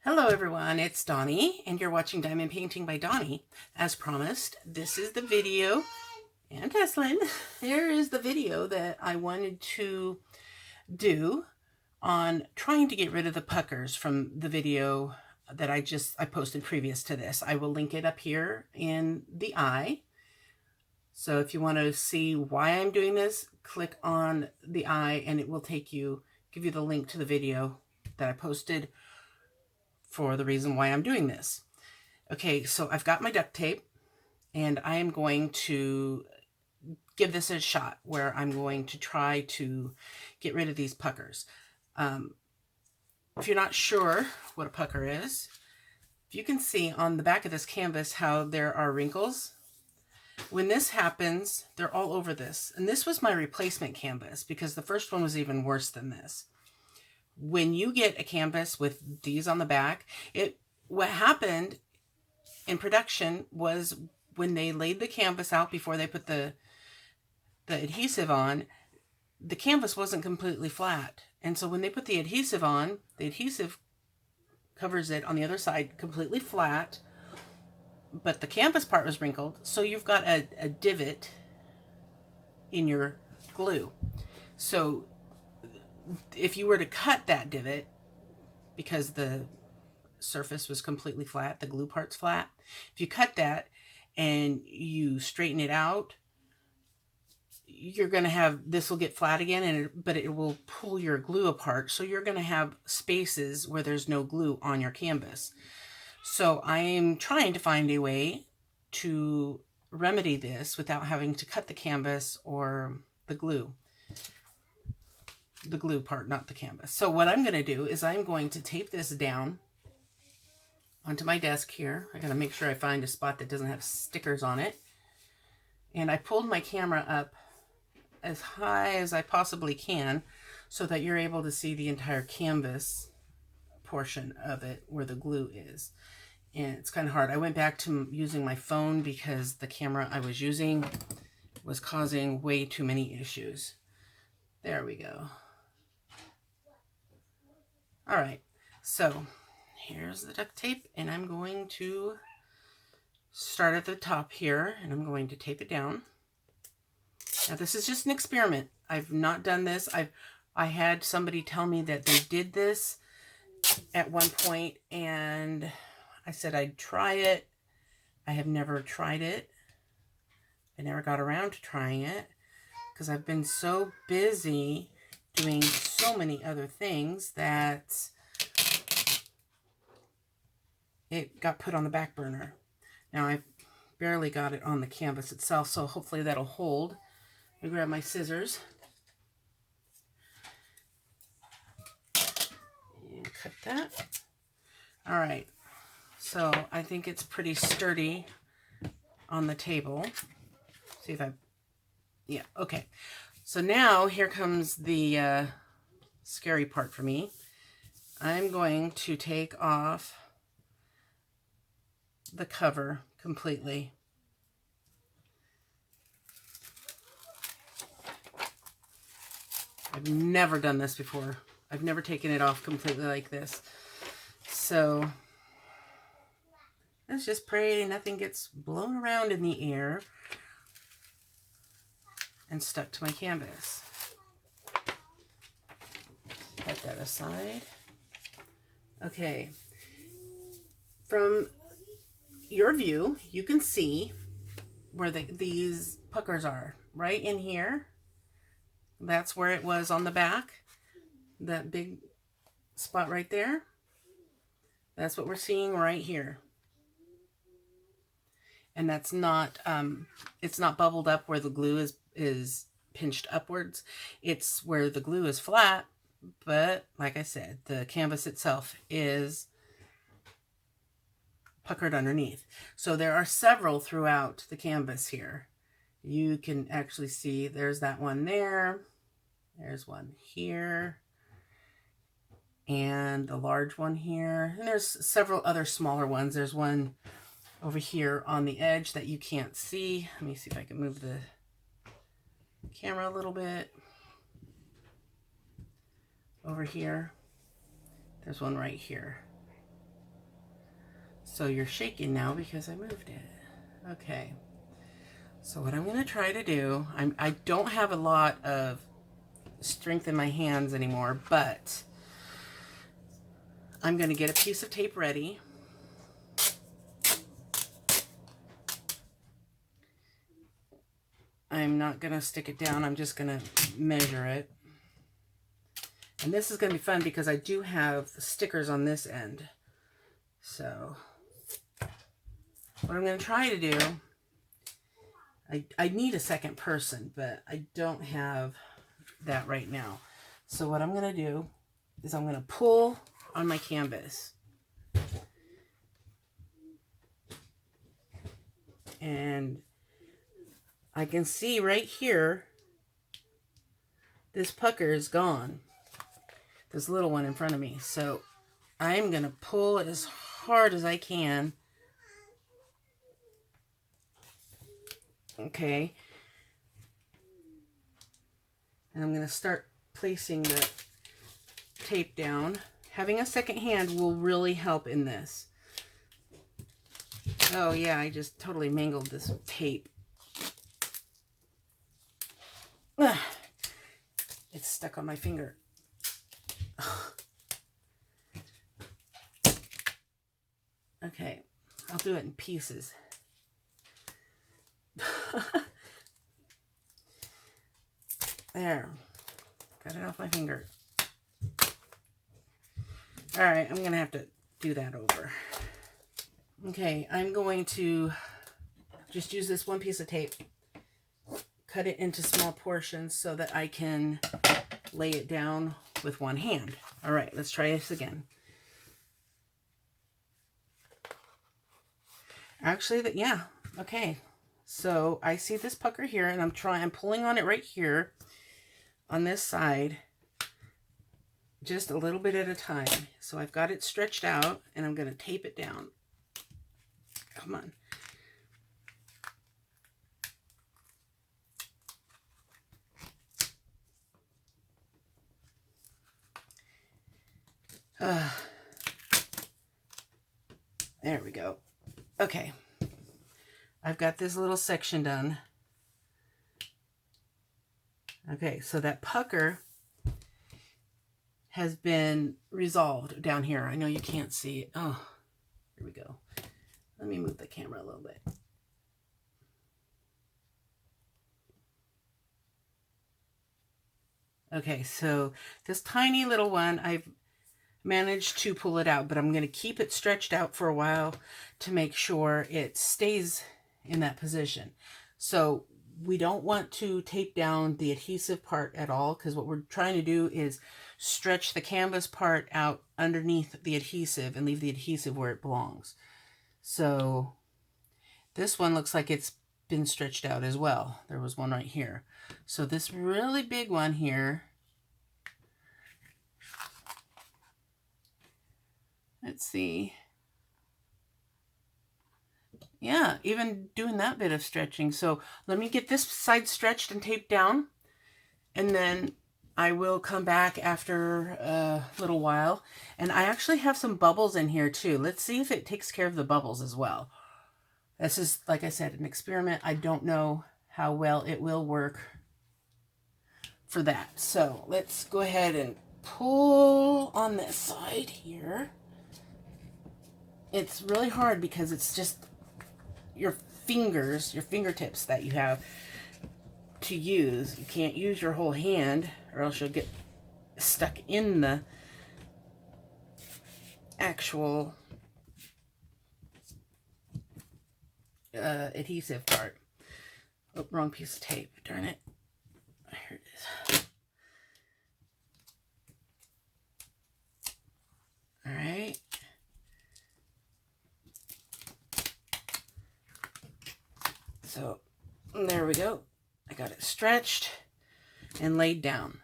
Hello everyone, it's Donnie and you're watching Diamond Painting by Donnie. As promised, this is the video, and Teslin, here is the video that I wanted to do on trying to get rid of the puckers from the video that I posted previous to this. I will link it up here in the eye. So if you want to see why I'm doing this, click on the eye and it will give you the link to the video that I posted for the reason why I'm doing this. Okay, so I've got my duct tape and I am going to give this a shot where I'm going to try to get rid of these puckers. If you're not sure what a pucker is, if you can see on the back of this canvas how there are wrinkles. When this happens, they're all over this. And this was my replacement canvas because the first one was even worse than this. When you get a canvas with these on the back, what happened in production was when they laid the canvas out before they put the adhesive on, the canvas wasn't completely flat. And so when they put the adhesive on, the adhesive covers it on the other side completely flat, but the canvas part was wrinkled. So you've got a divot in your glue. So if you were to cut that divot, because the surface was completely flat, the glue part's flat, if you cut that and you straighten it out, you're going to have, this will get flat again, but it will pull your glue apart. So you're going to have spaces where there's no glue on your canvas. So I am trying to find a way to remedy this without having to cut the canvas or the glue part, not the canvas. So what I'm going to do is I'm going to tape this down onto my desk here. I got to make sure I find a spot that doesn't have stickers on it. And I pulled my camera up as high as I possibly can so that you're able to see the entire canvas portion of it where the glue is. And it's kind of hard. I went back to using my phone because the camera I was using was causing way too many issues. There we go. All right, so here's the duct tape, and I'm going to start at the top here, and I'm going to tape it down. Now, this is just an experiment. I've not done this. I had somebody tell me that they did this at one point, and I said I'd try it. I have never tried it. I never got around to trying it because I've been so busy doing so many other things that it got put on the back burner. Now I've barely got it on the canvas itself, so hopefully that'll hold. Let me grab my scissors and cut that. All right, so I think it's pretty sturdy on the table. See if yeah, okay. So now here comes the scary part for me. I'm going to take off the cover completely. I've never done this before. I've never taken it off completely like this. So let's just pray nothing gets blown around in the air and stuck to my canvas. Put that aside. Okay. From your view, you can see where these puckers are. Right in here. That's where it was on the back. That big spot right there. That's what we're seeing right here. And that's not, it's not bubbled up where the glue is pinched upwards. It's where the glue is flat, but like I said, the canvas itself is puckered underneath. So there are several throughout the canvas here. You can actually see there's that one there. There's one here. And a large one here. And there's several other smaller ones. There's one over here on the edge that you can't see. Let me see if I can move the camera a little bit. Over here. There's one right here. So you're shaking now because I moved it. Okay. So what I'm going to try to do, I don't have a lot of strength in my hands anymore, but I'm going to get a piece of tape ready. I'm not going to stick it down. I'm just going to measure it. And this is going to be fun because I do have stickers on this end. So what I'm going to try to do, I need a second person, but I don't have that right now. So what I'm going to do is I'm going to pull on my canvas. And I can see right here, this pucker is gone. This little one in front of me. So I'm going to pull it as hard as I can. Okay. And I'm going to start placing the tape down. Having a second hand will really help in this. Oh yeah, I just totally mangled this tape. Ugh. It's stuck on my finger. Okay, I'll do it in pieces. There, got it off my finger. All right, I'm gonna have to do that over. Okay, I'm going to just use this one piece of tape, cut it into small portions so that I can lay it down with one hand. All right, let's try this again. Actually, yeah, okay. So I see this pucker here, and I'm pulling on it right here on this side, just a little bit at a time. So I've got it stretched out, and I'm going to tape it down. Come on. There we go. Okay. I've got this little section done. Okay, so that pucker has been resolved down here. I know you can't see it. Oh, here we go. Let me move the camera a little bit. Okay, so this tiny little one, I've managed to pull it out, but I'm going to keep it stretched out for a while to make sure it stays in that position. So we don't want to tape down the adhesive part at all, because what we're trying to do is stretch the canvas part out underneath the adhesive and leave the adhesive where it belongs. So this one looks like it's been stretched out as well. There was one right here. So this really big one here, let's see. Yeah, even doing that bit of stretching. So let me get this side stretched and taped down, and then I will come back after a little while. And I actually have some bubbles in here too. Let's see if it takes care of the bubbles as well. This is, like I said, an experiment. I don't know how well it will work for that. So let's go ahead and pull on this side here. It's really hard because it's just your fingers, your fingertips that you have to use. You can't use your whole hand or else you'll get stuck in the actual adhesive part. Oh, wrong piece of tape. Darn it. Here it is. All right. So there we go. I got it stretched and laid down.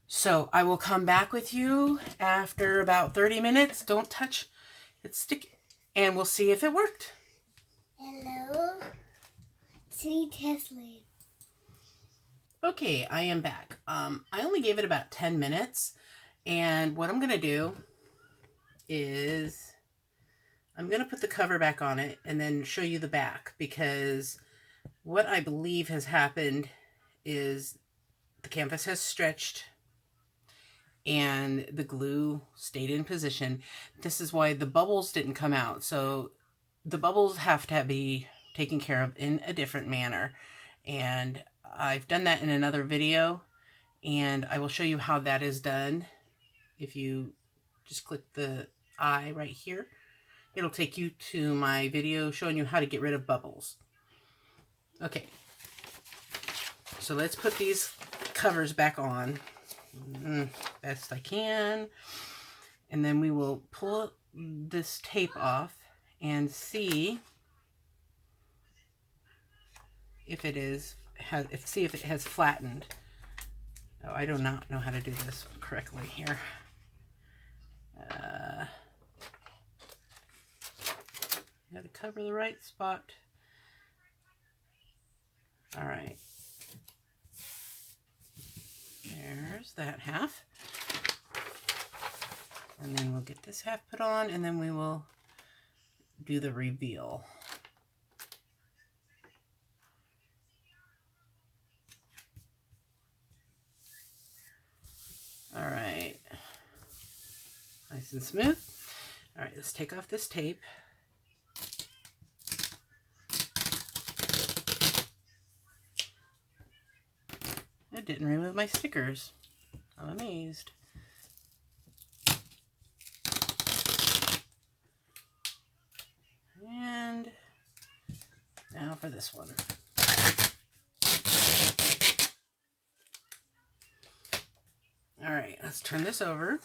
So I will come back with you after about 30 minutes. Don't touch it, sticky, and we'll see if it worked. Hello, see Tesla. Okay, I am back. I only gave it about 10 minutes, and what I'm gonna do is I'm going to put the cover back on it and then show you the back, because what I believe has happened is the canvas has stretched and the glue stayed in position. This is why the bubbles didn't come out. So the bubbles have to be taken care of in a different manner. And I've done that in another video, and I will show you how that is done. If you just click the eye right here, it'll take you to my video showing you how to get rid of bubbles. Okay, so let's put these covers back on best I can, and then we will pull this tape off and see if it has flattened. Oh, I do not know how to do this correctly here. Got to cover the right spot. All right. There's that half. And then we'll get this half put on, and then we will do the reveal. All right. Nice and smooth. All right, let's take off this tape. It didn't remove my stickers. I'm amazed. And now for this one. All right, let's turn this over.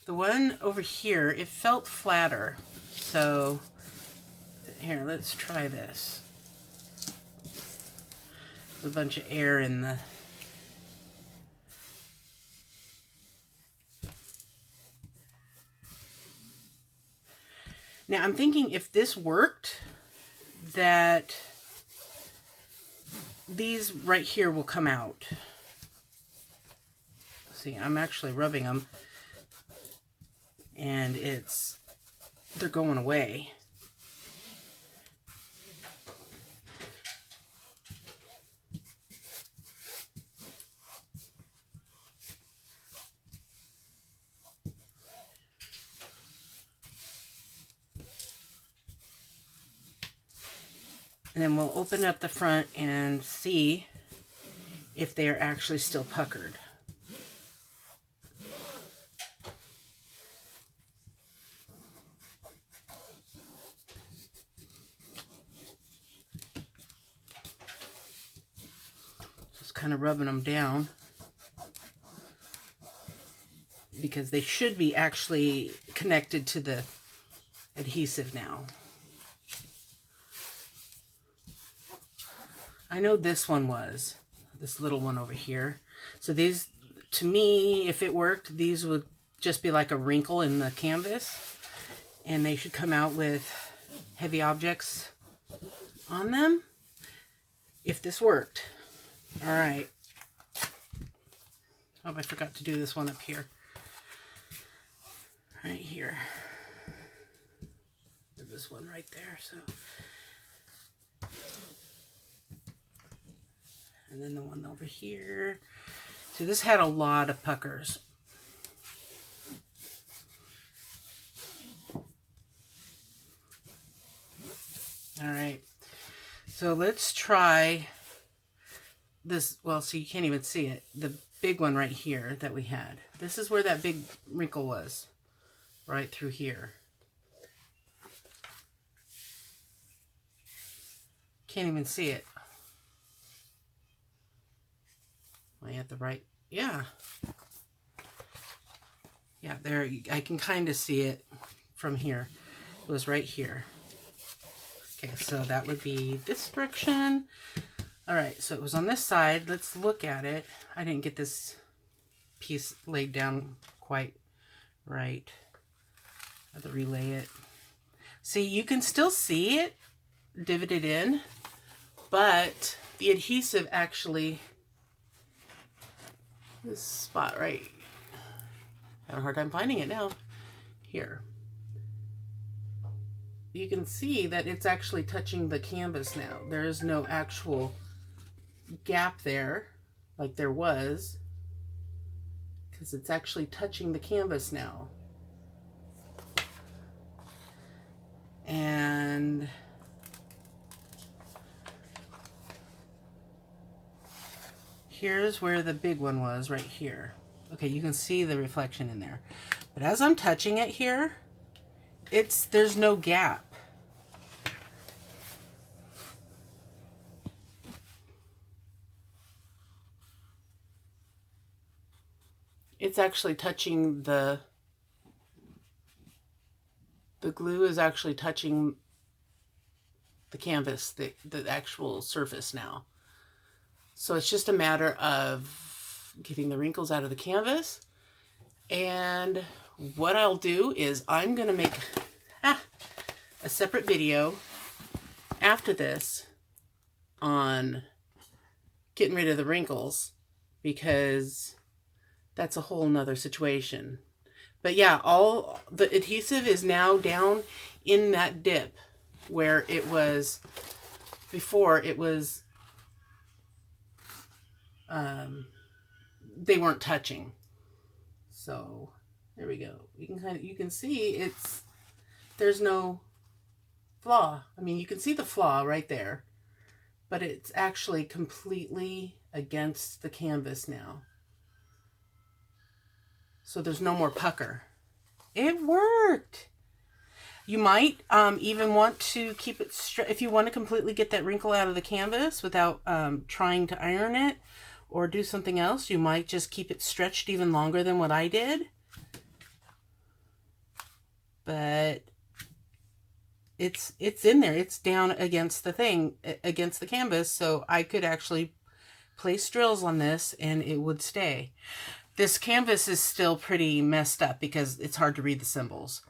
The one over here, it felt flatter. So here, let's try this. There's a bunch of air in the... Now I'm thinking if this worked, that these right here will come out. See, I'm actually rubbing them, and they're going away. And then we'll open up the front and see if they are actually still puckered. Just kind of rubbing them down, because they should be actually connected to the adhesive now. I know this one was, this little one over here. So these, to me, if it worked, these would just be like a wrinkle in the canvas, and they should come out with heavy objects on them if this worked. All right. Oh, I forgot to do this one up here. Right here. This one right there, so. And then the one over here. So this had a lot of puckers. All right. So let's try this. Well, so you can't even see it. The big one right here that we had. This is where that big wrinkle was. Right through here. Can't even see it. Am I at the right? Yeah. Yeah, there, I can kind of see it from here. It was right here. Okay, so that would be this direction. All right, so it was on this side. Let's look at it. I didn't get this piece laid down quite right. I have to relay it. See, you can still see it divoted in, but the adhesive actually, this spot right, Having a hard time finding it now. Here. You can see that it's actually touching the canvas now. There is no actual gap there like there was, because it's actually touching the canvas now. And here's where the big one was, right here. Okay, you can see the reflection in there. But as I'm touching it here, there's no gap. It's actually touching the glue is actually touching the canvas, the actual surface now. So it's just a matter of getting the wrinkles out of the canvas. And what I'll do is I'm going to make a separate video after this on getting rid of the wrinkles, because that's a whole nother situation. But yeah, all the adhesive is now down in that dip where it was before. It was they weren't touching. So there we go. You can see there's no flaw. I mean, you can see the flaw right there, but it's actually completely against the canvas now. So there's no more pucker. It worked. You might even want to keep it if you want to completely get that wrinkle out of the canvas without trying to iron it or do something else. You might just keep it stretched even longer than what I did. But it's in there. It's down against the thing, against the canvas. So I could actually place drills on this and it would stay. This canvas is still pretty messed up because it's hard to read the symbols,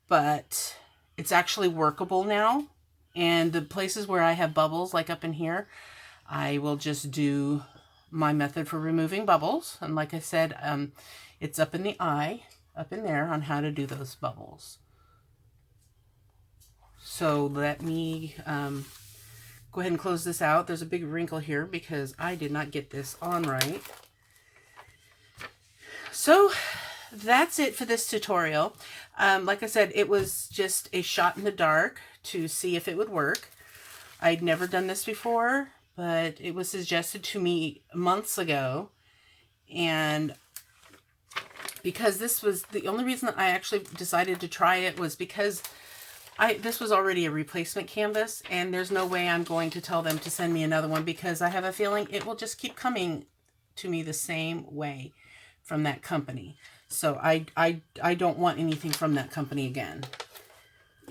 but it's actually workable now. And the places where I have bubbles, like up in here, I will just do my method for removing bubbles. And like I said, it's up in the eye, up in there, on how to do those bubbles. So let me go ahead and close this out. There's a big wrinkle here because I did not get this on right. So that's it for this tutorial. Like I said, it was just a shot in the dark to see if it would work. I'd never done this before, but it was suggested to me months ago. And because this was the only reason that I actually decided to try it was because this was already a replacement canvas, and there's no way I'm going to tell them to send me another one because I have a feeling it will just keep coming to me the same way from that company. So I don't want anything from that company again,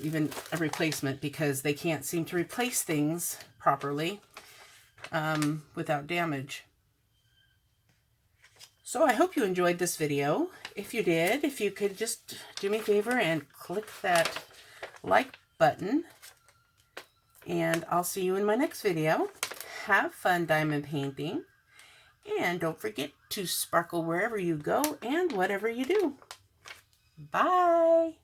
even a replacement, because they can't seem to replace things properly without damage. So I hope you enjoyed this video. If you did, if you could just do me a favor and click that like button, and I'll see you in my next video. Have fun diamond painting. And don't forget to sparkle wherever you go and whatever you do. Bye.